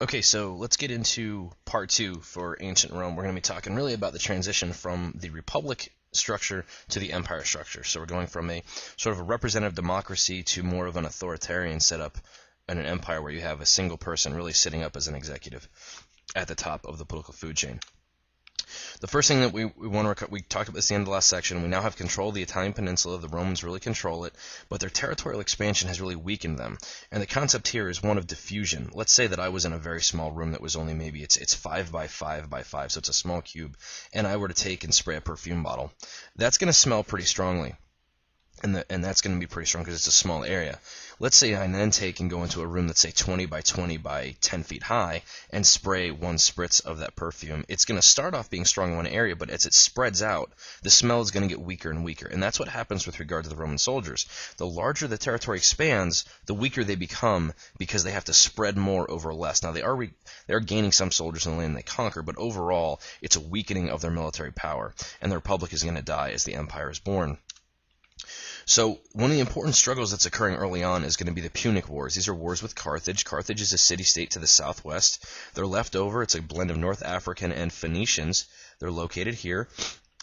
Okay, so let's get into part two for ancient Rome. We're going to be talking really about the transition from the republic structure to the empire structure. So we're going from a sort of a representative democracy to more of an authoritarian setup in an empire where you have a single person really sitting up as an executive at the top of the political food chain. The first thing that we want to we talked about this at the end of the last section. We now have control of the Italian peninsula. The Romans really control it, but their territorial expansion has really weakened them. And the concept here is one of diffusion. Let's say that I was in a very small room that was only maybe it's 5 by 5 by 5, so it's a small cube, and I were to take and spray a perfume bottle. That's going to smell pretty strongly. And that's going to be pretty strong because it's a small area. Let's say I then take and go into a room that's say 20 by 20 by 10 feet high and spray one spritz of that perfume. It's going to start off being strong in one area, but as it spreads out, the smell is going to get weaker and weaker. And that's what happens with regard to the Roman soldiers. The larger the territory expands, the weaker they become because they have to spread more over less. Now, they are gaining some soldiers in the land they conquer, but overall, it's a weakening of their military power. And the republic is going to die as the empire is born. So one of the important struggles that's occurring early on is going to be the Punic Wars. These are wars with Carthage. Carthage is a city-state to the southwest. They're left over. It's a blend of North African and Phoenicians. They're located here,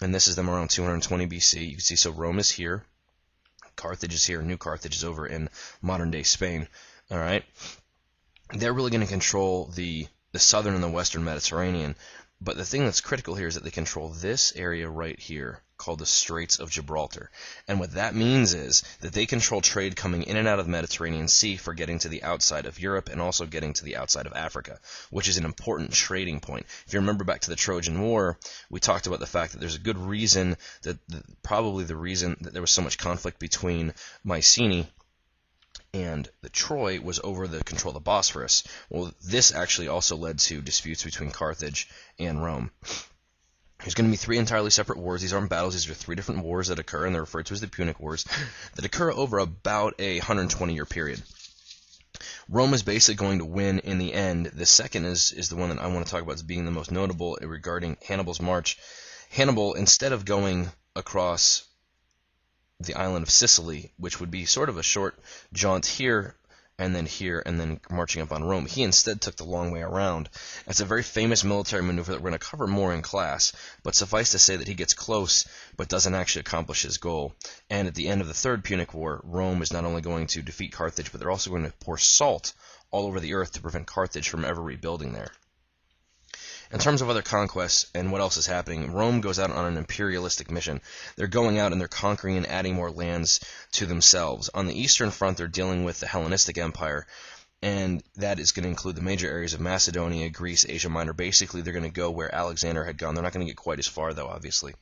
and this is them around 220 BC. You can see, so Rome is here. Carthage is here. New Carthage is over in modern-day Spain. All right? They're really going to control the southern and the western Mediterranean. But the thing that's critical here is that they control this area right here called the Straits of Gibraltar. And what that means is that they control trade coming in and out of the Mediterranean Sea for getting to the outside of Europe and also getting to the outside of Africa, which is an important trading point. If you remember back to the Trojan War, we talked about the fact that there's a good reason that probably the reason that there was so much conflict between Mycenae and the Troy was over the control of the Bosphorus. Well, this actually also led to disputes between Carthage and Rome. There's going to be three entirely separate wars. These aren't battles. These are three different wars that occur, and they're referred to as the Punic Wars, that occur over about a 120-year period. Rome is basically going to win in the end. The second is the one that I want to talk about as being the most notable regarding Hannibal's march. Hannibal, instead of going across the island of Sicily, which would be sort of a short jaunt here, and then marching up on Rome, he instead took the long way around. It's a very famous military maneuver that we're going to cover more in class, but suffice to say that he gets close, but doesn't actually accomplish his goal. And at the end of the Third Punic War, Rome is not only going to defeat Carthage, but they're also going to pour salt all over the earth to prevent Carthage from ever rebuilding there. In terms of other conquests and what else is happening, Rome goes out on an imperialistic mission. They're going out and they're conquering and adding more lands to themselves. On the eastern front, they're dealing with the Hellenistic Empire, and that is going to include the major areas of Macedonia, Greece, Asia Minor. Basically, they're going to go where Alexander had gone. They're not going to get quite as far, though, obviously.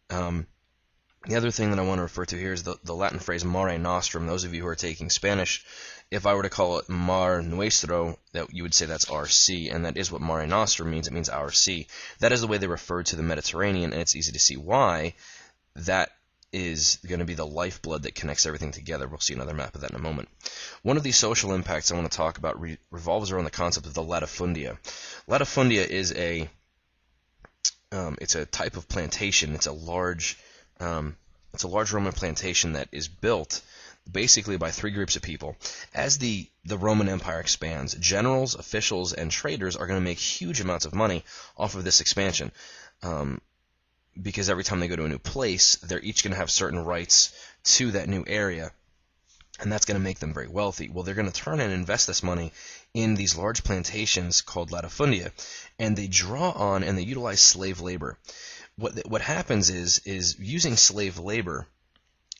The other thing that I want to refer to here is the Latin phrase Mare Nostrum. Those of you who are taking Spanish, if I were to call it Mar Nuestro, that you would say that's our sea, and that is what Mare Nostrum means. It means our sea. That is the way they refer to the Mediterranean, and it's easy to see why. That is going to be the lifeblood that connects everything together. We'll see another map of that in a moment. One of these social impacts I want to talk about revolves around the concept of the latifundia. Latifundia is it's a type of plantation. It's a large Roman plantation that is built basically by three groups of people. As the Roman Empire expands, generals, officials, and traders are going to make huge amounts of money off of this expansion. Because every time they go to a new place, they're each going to have certain rights to that new area, and that's going to make them very wealthy. Well, they're going to turn and invest this money in these large plantations called latifundia, and they draw on and they utilize slave labor. What happens is using slave labor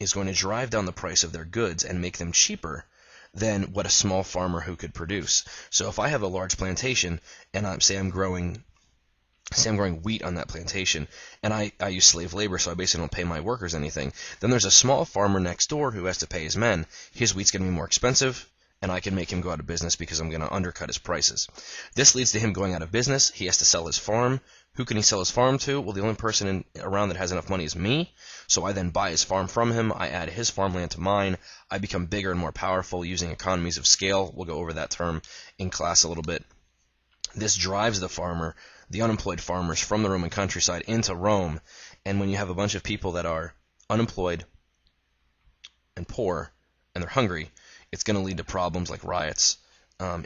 is going to drive down the price of their goods and make them cheaper than what a small farmer who could produce. So if I have a large plantation and I'm growing wheat on that plantation, and I use slave labor, so I basically don't pay my workers anything, then there's a small farmer next door who has to pay his men. His wheat's going to be more expensive, and I can make him go out of business because I'm going to undercut his prices. This leads to him going out of business. He has to sell his farm. Who can he sell his farm to? Well, the only person around that has enough money is me, so I then buy his farm from him. I add his farmland to mine. I become bigger and more powerful using economies of scale. We'll go over that term in class a little bit. This drives the unemployed farmers from the Roman countryside into Rome, and when you have a bunch of people that are unemployed and poor and they're hungry, it's going to lead to problems like riots,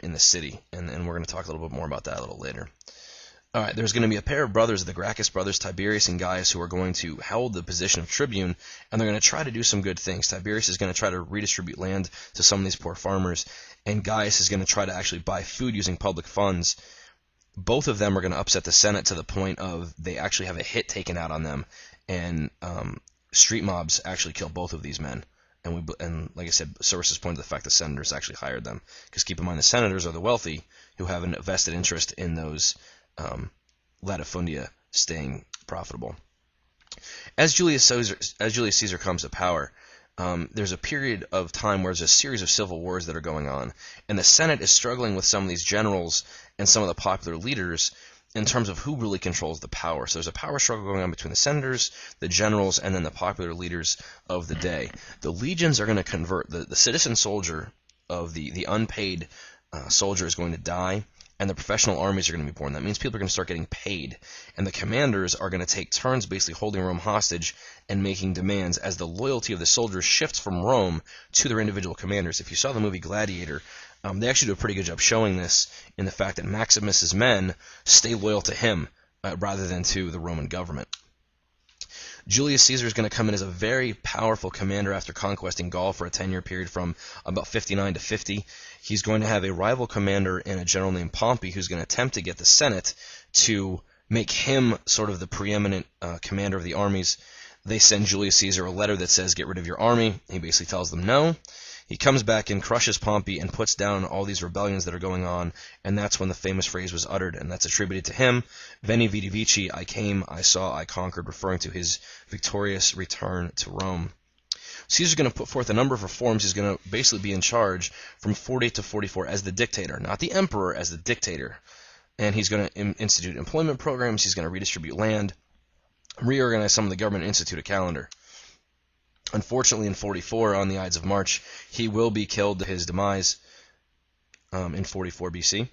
in the city, and we're going to talk a little bit more about that a little later. All right, there's going to be a pair of brothers, the Gracchus brothers, Tiberius and Gaius, who are going to hold the position of tribune, and they're going to try to do some good things. Tiberius is going to try to redistribute land to some of these poor farmers, and Gaius is going to try to actually buy food using public funds. Both of them are going to upset the Senate to the point of they actually have a hit taken out on them, and street mobs actually kill both of these men. And like I said, sources point to the fact the senators actually hired them, because keep in mind the senators are the wealthy who have a vested interest in those latifundia staying profitable. As Julius Caesar comes to power, there's a period of time where there's a series of civil wars that are going on, and the Senate is struggling with some of these generals and some of the popular leaders in terms of who really controls the power. So there's a power struggle going on between the senators, the generals, and then the popular leaders of the day. The legions are going to convert. The citizen soldier of the unpaid soldier is going to die, and the professional armies are going to be born. That means people are going to start getting paid, and the commanders are going to take turns basically holding Rome hostage and making demands as the loyalty of the soldiers shifts from Rome to their individual commanders. If you saw the movie Gladiator, they actually do a pretty good job showing this in the fact that Maximus's men stay loyal to him rather than to the Roman government. Julius Caesar is going to come in as a very powerful commander after conquesting Gaul for a 10-year period from about 59 to 50. He's going to have a rival commander in a general named Pompey who's going to attempt to get the Senate to make him sort of the preeminent commander of the armies. They send Julius Caesar a letter that says, get rid of your army. He basically tells them no. He comes back and crushes Pompey and puts down all these rebellions that are going on, and that's when the famous phrase was uttered, and that's attributed to him. Veni vidi vici, I came, I saw, I conquered, referring to his victorious return to Rome. Caesar's going to put forth a number of reforms. He's going to basically be in charge from 48 to 44 as the dictator, not the emperor, as the dictator. And he's going to institute employment programs, he's going to redistribute land, reorganize some of the government, institute a calendar. Unfortunately, in 44, on the Ides of March, he will be killed to his demise in 44 BC.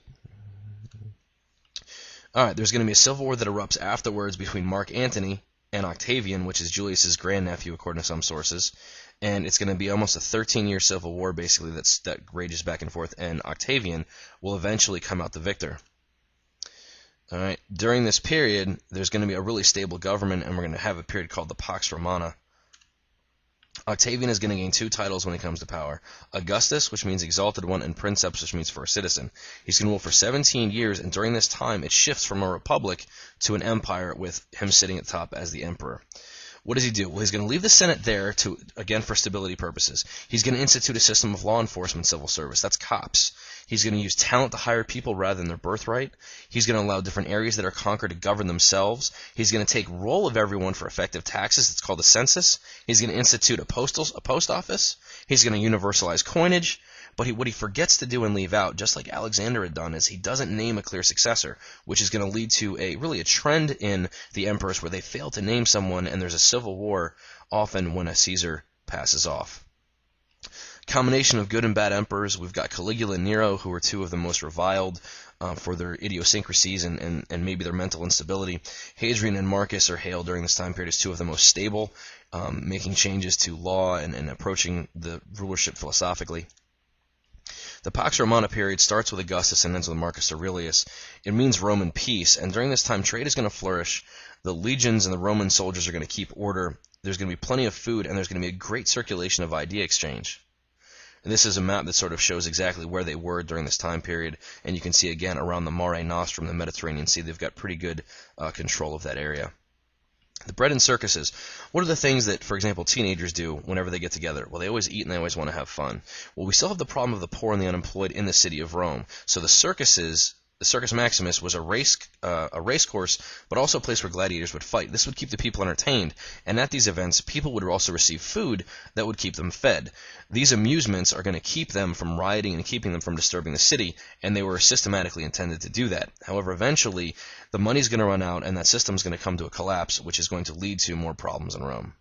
All right, there's going to be a civil war that erupts afterwards between Mark Antony and Octavian, which is Julius's grandnephew, according to some sources. And it's going to be almost a 13-year civil war, basically, that rages back and forth, and Octavian will eventually come out the victor. All right, during this period, there's going to be a really stable government, and we're going to have a period called the Pax Romana. Octavian is going to gain two titles when he comes to power. Augustus, which means exalted one, and Princeps, which means first citizen. He's going to rule for 17 years, and during this time, it shifts from a republic to an empire with him sitting at the top as the emperor. What does he do? Well, he's going to leave the Senate there again for stability purposes. He's going to institute a system of law enforcement civil service. That's cops. He's going to use talent to hire people rather than their birthright. He's going to allow different areas that are conquered to govern themselves. He's going to take roll of everyone for effective taxes. It's called a census. He's going to institute a post office. He's going to universalize coinage. But what he forgets to do and leave out, just like Alexander had done, is he doesn't name a clear successor, which is going to lead to a trend in the emperors where they fail to name someone, and there's a civil war often when a Caesar passes off. Combination of good and bad emperors. We've got Caligula and Nero, who are two of the most reviled for their idiosyncrasies and maybe their mental instability. Hadrian and Marcus are hailed during this time period as two of the most stable, making changes to law and approaching the rulership philosophically. The Pax Romana period starts with Augustus and ends with Marcus Aurelius. It means Roman peace, and during this time trade is going to flourish. The legions and the Roman soldiers are going to keep order. There's going to be plenty of food, and there's going to be a great circulation of idea exchange. And this is a map that sort of shows exactly where they were during this time period, and you can see again around the Mare Nostrum, the Mediterranean Sea, they've got pretty good control of that area. The bread and circuses. What are the things that, for example, teenagers do whenever they get together? Well, they always eat and they always want to have fun. Well, we still have the problem of the poor and the unemployed in the city of Rome. So the circuses, the Circus Maximus was a race course, but also a place where gladiators would fight. This would keep the people entertained, and at these events, people would also receive food that would keep them fed. These amusements are going to keep them from rioting and keeping them from disturbing the city, and they were systematically intended to do that. However, eventually, the money's going to run out, and that system's going to come to a collapse, which is going to lead to more problems in Rome.